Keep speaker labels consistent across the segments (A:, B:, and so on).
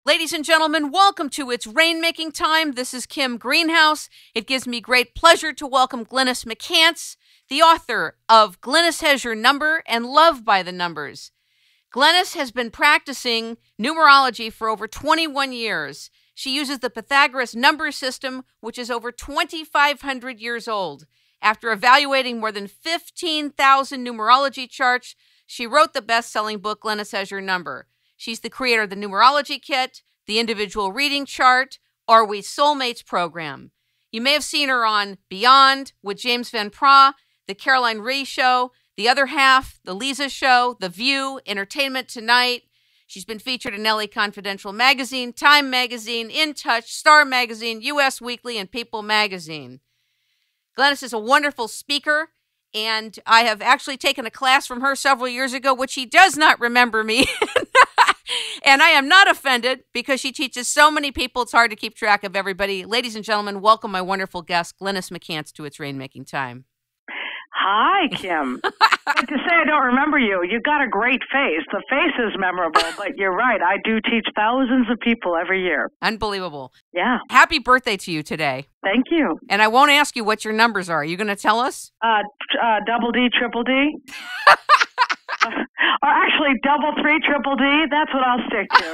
A: Ladies and gentlemen, welcome to It's Rainmaking Time. This is Kim Greenhouse. It gives me great pleasure to welcome Glynis McCants, the author of Glynis Has Your Number and Love by the Numbers. Glynis has been practicing numerology for over 21 years. She uses the Pythagorean number system, which is over 2,500 years old. After evaluating more than 15,000 numerology charts, she wrote the best-selling book, Glynis Has Your Number. She's the creator of the Numerology Kit, the Individual Reading Chart, Are We Soulmates program. You may have seen her on Beyond with James Van Praagh, the Caroline Rhea Show, The Other Half, the Leeza Show, The View, Entertainment Tonight. She's been featured in LA Confidential Magazine, Time Magazine, In Touch, Star Magazine, US Weekly, and People Magazine. Glynis is a wonderful speaker, and I have actually taken a class from her several years ago, which she does not remember me. And I am not offended because she teaches so many people, it's hard to keep track of everybody. Ladies and gentlemen, welcome my wonderful guest, Glynis McCants, to It's Rainmaking Time.
B: Hi, Kim. Good to say I don't remember you. You've got a great face. The face is memorable, but you're right. I do teach thousands of people every year.
A: Unbelievable.
B: Yeah.
A: Happy birthday to you today.
B: Thank you.
A: And I won't ask you what your numbers are. Are you going to tell us?
B: Double D, triple D. Or actually, double three, triple D. That's what I'll stick to.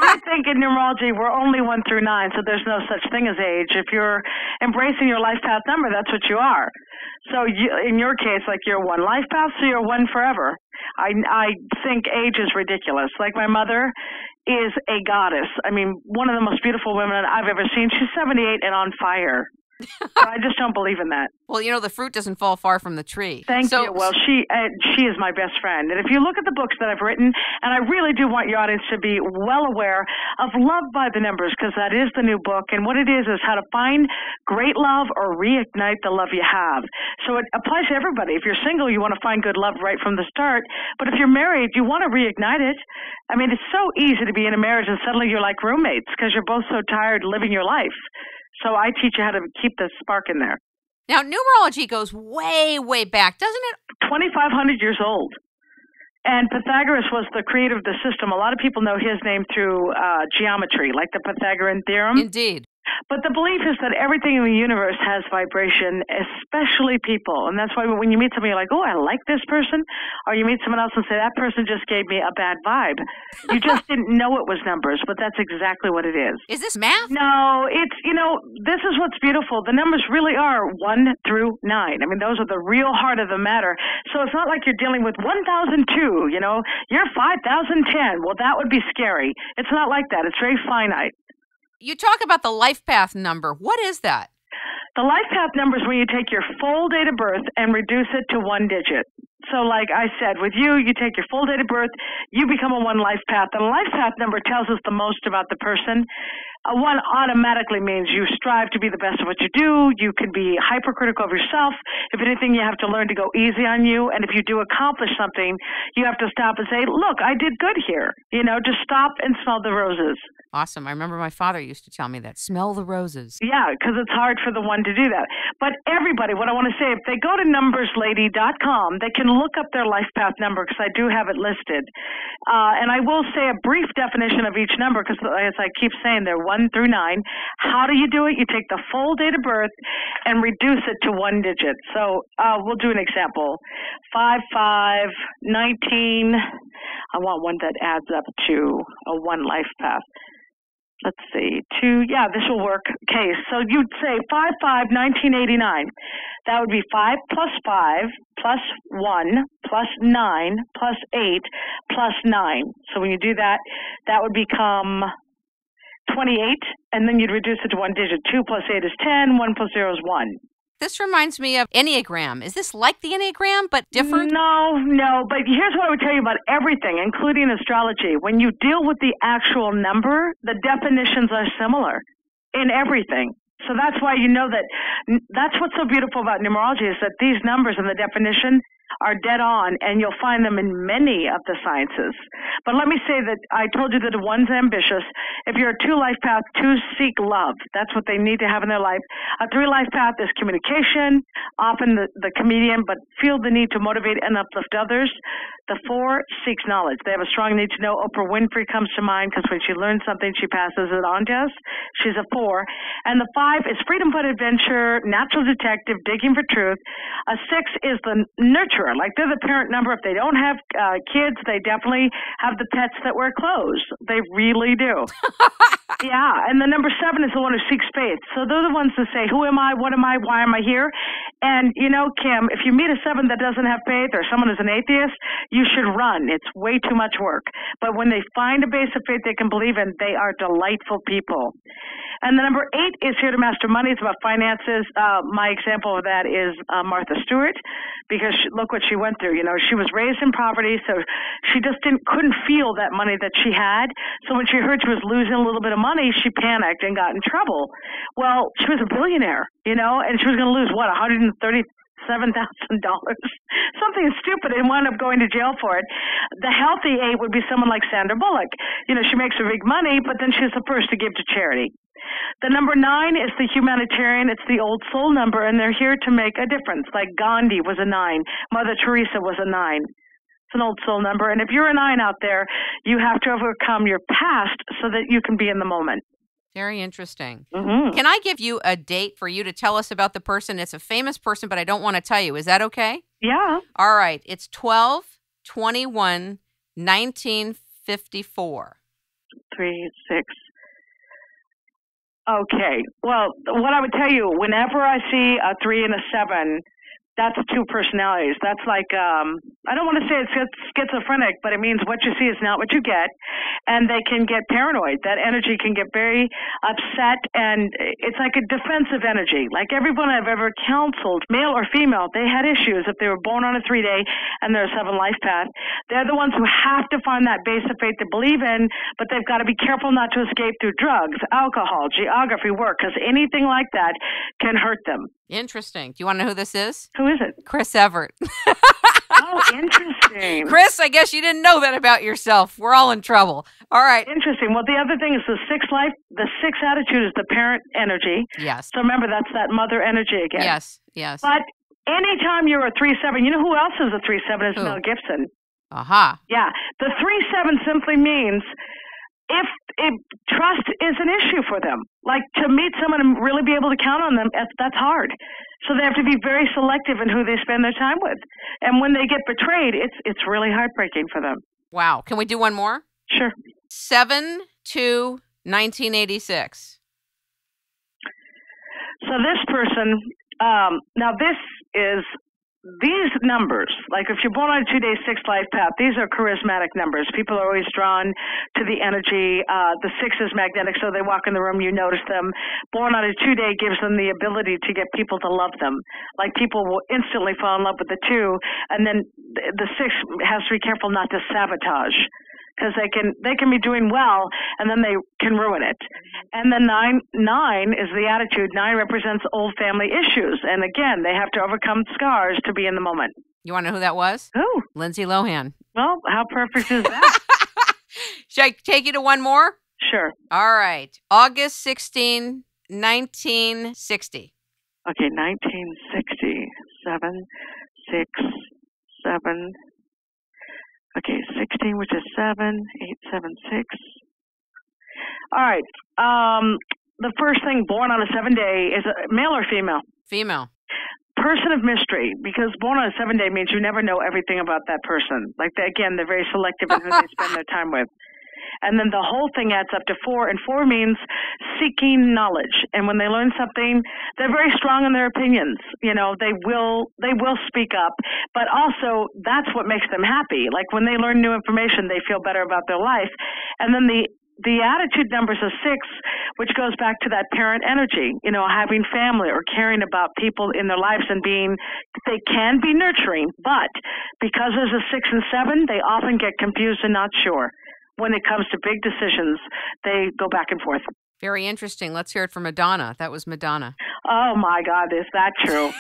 B: I think in numerology, we're only 1 through 9, so there's no such thing as age. If you're embracing your life path number, that's what you are. So in your case, like you're 1 life path, so you're 1 forever. I think age is ridiculous. Like my mother is a goddess. I mean, one of the most beautiful women I've ever seen. She's 78 and on fire. So I just don't believe in that.
A: Well, you know, the fruit doesn't fall far from the tree.
B: Thank you. Well, she is my best friend. And if you look at the books that I've written, and I really do want your audience to be well aware of Love by the Numbers, because that is the new book. And what it is how to find great love or reignite the love you have. So it applies to everybody. If you're single, you want to find good love right from the start. But if you're married, you want to reignite it. I mean, it's so easy to be in a marriage and suddenly you're like roommates because you're both so tired living your life. So I teach you how to keep the spark in there.
A: Now, numerology goes way, way back, doesn't it?
B: 2,500 years old. And Pythagoras was the creator of the system. A lot of people know his name through geometry, like the Pythagorean theorem.
A: Indeed.
B: But the belief is that everything in the universe has vibration, especially people. And that's why when you meet somebody, you're like, oh, I like this person. Or you meet someone else and say, that person just gave me a bad vibe. You just didn't know it was numbers, but that's exactly what it is.
A: Is this math?
B: No, it's, this is what's beautiful. The numbers really are 1 through 9. I mean, those are the real heart of the matter. So it's not like you're dealing with 1,002, you're 5,010. Well, that would be scary. It's not like that. It's very finite.
A: You talk about the life path number. What is that?
B: The life path number is when you take your full date of birth and reduce it to 1 digit. So like I said, with you take your full date of birth, you become a 1 life path. And a life path number tells us the most about the person. A 1 automatically means you strive to be the best of what you do. You can be hypercritical of yourself. If anything, you have to learn to go easy on you. And if you do accomplish something, you have to stop and say, look, I did good here. Just stop and smell the roses.
A: Awesome. I remember my father used to tell me that. Smell the roses.
B: Yeah, because it's hard for the 1 to do that. But everybody, what I want to say, if they go to numberslady.com, they can look up their life path number because I do have it listed. And I will say a brief definition of each number because, as I keep saying, they're 1 through 9. How do you do it? You take the full date of birth and reduce it to 1 digit. So we'll do an example. 5, 5, 19. I want one that adds up to a 1 life path. Let's see, 2, yeah, this will work. Okay, so you'd say 5, 5, 1989. That would be 5 plus 5 plus 1 plus 9 plus 8 plus 9. So when you do that, that would become 28, and then you'd reduce it to 1 digit. 2 plus 8 is 10, 1 plus 0 is 1.
A: This reminds me of Enneagram. Is this like the Enneagram, but different?
B: No. But here's what I would tell you about everything, including astrology. When you deal with the actual number, the definitions are similar in everything. So that's why that's what's so beautiful about numerology is that these numbers and the definition are dead on, and you'll find them in many of the sciences. But let me say that I told you that the 1's ambitious. If you're a 2 life path, 2 seek love. That's what they need to have in their life. A 3 life path is communication, often the comedian, but feel the need to motivate and uplift others. The 4 seeks knowledge. They have a strong need to know. Oprah Winfrey comes to mind because when she learns something, she passes it on to us. She's a 4. And the 5 is freedom but adventure, natural detective, digging for truth. A 6 is the nurturer. Like they're the parent number. If they don't have kids, they definitely have the pets that wear clothes. They really do. Yeah. And the number 7 is the one who seeks faith. So they're the ones that say, who am I? What am I? Why am I here? And, you know, Kim, if you meet a 7 that doesn't have faith or someone who's an atheist, you should run. It's way too much work. But when they find a base of faith they can believe in, they are delightful people. And the number 8 is here to master money. It's about finances. My example of that is Martha Stewart, because look what she went through. You know, she was raised in poverty, so she just couldn't feel that money that she had. So when she heard she was losing a little bit of money, she panicked and got in trouble. Well, she was a billionaire, you know, and she was going to lose, what, $137,000, something stupid, and wound up going to jail for it. The healthy 8 would be someone like Sandra Bullock. You know, she makes her big money, but then she's the first to give to charity. The number 9 is the humanitarian. It's the old soul number, and they're here to make a difference. Like Gandhi was a 9. Mother Teresa was a 9. It's an old soul number. And if you're a 9 out there, you have to overcome your past so that you can be in the moment.
A: Very interesting.
B: Mm-hmm.
A: Can I give you a date for you to tell us about the person? It's a famous person, but I don't want to tell you. Is that okay?
B: Yeah.
A: All right. It's 12/21/1954.
B: 3, 6. Okay. Well, what I would tell you, whenever I see a 3 and a 7, that's 2 personalities. That's like, I don't want to say it's schizophrenic, but it means what you see is not what you get. And they can get paranoid. That energy can get very upset, and it's like a defensive energy. Like everyone I've ever counseled, male or female, they had issues if they were born on a 3-day and they're a 7 life path. They're the ones who have to find that base of faith to believe in, but they've got to be careful not to escape through drugs, alcohol, geography, work, because anything like that can hurt them.
A: Interesting. Do you want to know who this is?
B: Who is it?
A: Chris Everett.
B: Oh, interesting.
A: Chris, I guess you didn't know that about yourself. We're all in trouble. All right.
B: Interesting. Well, the other thing is the 6th life. The 6th attitude is the parent energy.
A: Yes.
B: So remember, that's that mother energy again.
A: Yes, yes.
B: But anytime you're a 3-7, you know who else is a 3-7 is
A: Who?
B: Mel Gibson.
A: Aha.
B: Yeah. The 3-7 simply means if trust is an issue for them, like to meet someone and really be able to count on them, that's hard. So they have to be very selective in who they spend their time with. And when they get betrayed, it's really heartbreaking for them.
A: Wow. Can we do one more?
B: Sure.
A: 7/2/1986.
B: So this person, now this is, these numbers, like if you're born on a 2-day 6th life path, these are charismatic numbers. People are always drawn to the energy. The 6 is magnetic, so they walk in the room, you notice them. Born on a 2-day gives them the ability to get people to love them. Like people will instantly fall in love with the 2, and then the 6 has to be careful not to sabotage, because they can be doing well, and then they can ruin it. And then 9 is the attitude. 9 represents old family issues. And again, they have to overcome scars to be in the moment.
A: You want to know who that was?
B: Who?
A: Lindsay Lohan.
B: Well, how perfect is that?
A: Should I take you to one more?
B: Sure.
A: All right. August 16, 1960.
B: Okay, 1960. 7, 6, 7. Okay, 16, which is 7, 8, 7, 6. All right. The first thing, born on a 7-day, is a male or female?
A: Female.
B: Person of mystery, because born on a 7-day means you never know everything about that person. Like, again, they're very selective in who they spend their time with. And then the whole thing adds up to 4, and 4 means seeking knowledge. And when they learn something, they're very strong in their opinions. You know, they will speak up, but also that's what makes them happy. Like when they learn new information, they feel better about their life. And then the attitude number is a 6, which goes back to that parent energy, you know, having family or caring about people in their lives and they can be nurturing, but because there's a 6 and 7, they often get confused and not sure. When it comes to big decisions, they go back and forth.
A: Very interesting. Let's hear it from Madonna. That was Madonna.
B: Oh, my God. Is that true?